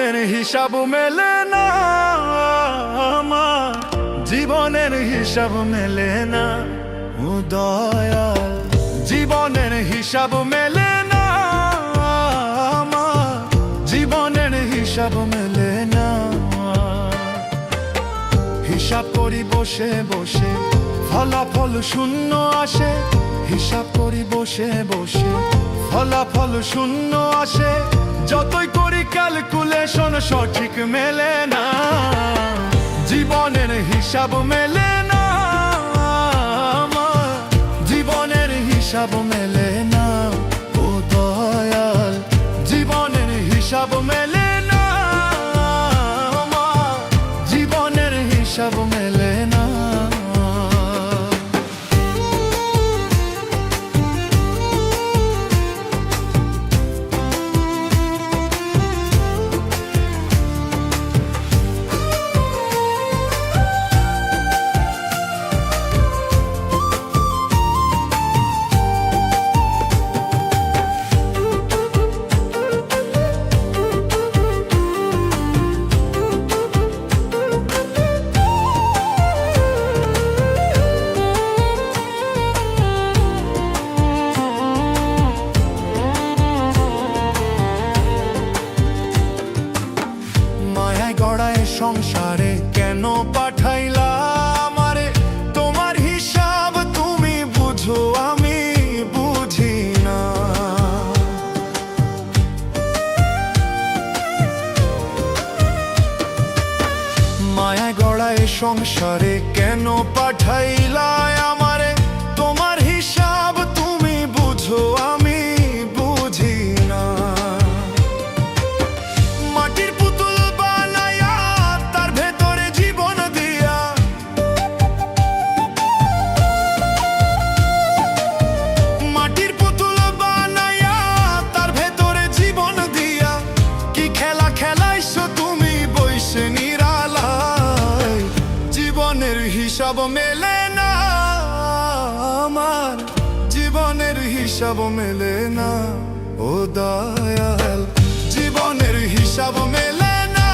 জীবনের হিসাব মেলে না আমার, জীবনের হিসাব মেলে না ও দয়াল। জীবনের হিসাব মেলে না আমার, জীবনের হিসাব মেলে না। হিসাব করি বসে বসে ফলাফল শূন্য আসে, হিসাব করি বসে বসে ফলাফল শূন্য আসে। যতই করি ক্যালকুলেশন সঠিক মেলে না, জীবনের হিসাব মেলে না আমার, জীবনের হিসাব মেলে না ও দয়াল। জীবনের হিসাব মেলে না আমার, জীবনের হিসাব মেলে না। সংসারে কেন পাঠাইলা আমারে, তোমার হিসাব তুমি বুঝো আমি বুঝি না। মায়া গড়ায় সংসারে কেন পাঠাইলা আমারে, তোমার হিসাব তুমি বুঝো আমি বুঝি না। মাটির পুতুল হিসাব মেলে না আমার, জীবনের হিসাব মেলে না ও দয়াল। জীবনের হিসাব মেলে না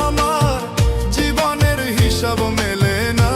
আমার, জীবনের হিসাব মেলে না।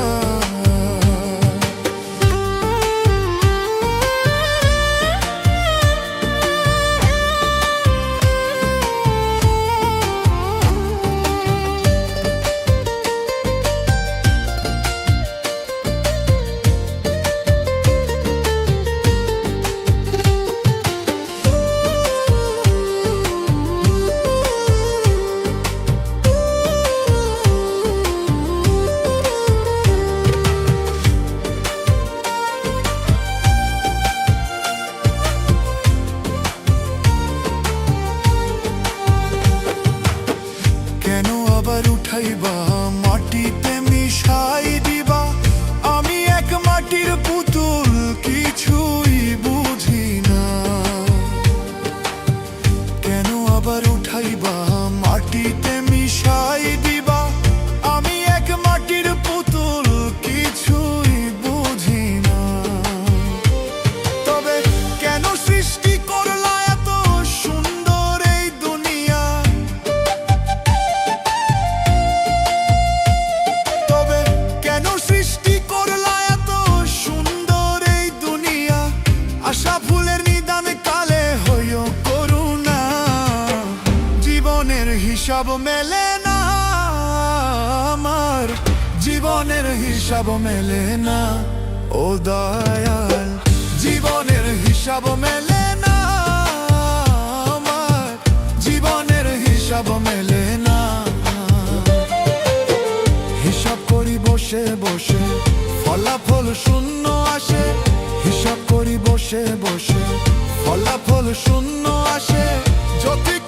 উঠাইবা মাটিতে মিশাই দিবা, আমি এক মাটির পুতুল কিছুই বুঝি না। কেন আবার উঠাইবা মাটিতে মিশাই দিবা, আমি এক মাটির পুতুল কিছুই বুঝি না। তবে কেন সৃষ্টি করলা এত সুন্দর এই দুনিয়া, সৃষ্টি করলা এত সুন্দর এই দুনিয়া। আশা ফুলের নিদান কালে হইও করুণা, জীবনের হিসাব মেলে না আমার, জীবনের হিসাব মেলে না ও দয়াল। জীবনের হিসাব মেলে না আমার, জীবনের হিসাব মেলে না। হিসাব করি বসে বসে ফলাফল শূন্য আসে, হিসাব করি বসে বসে ফলাফল শূন্য আসে। যতই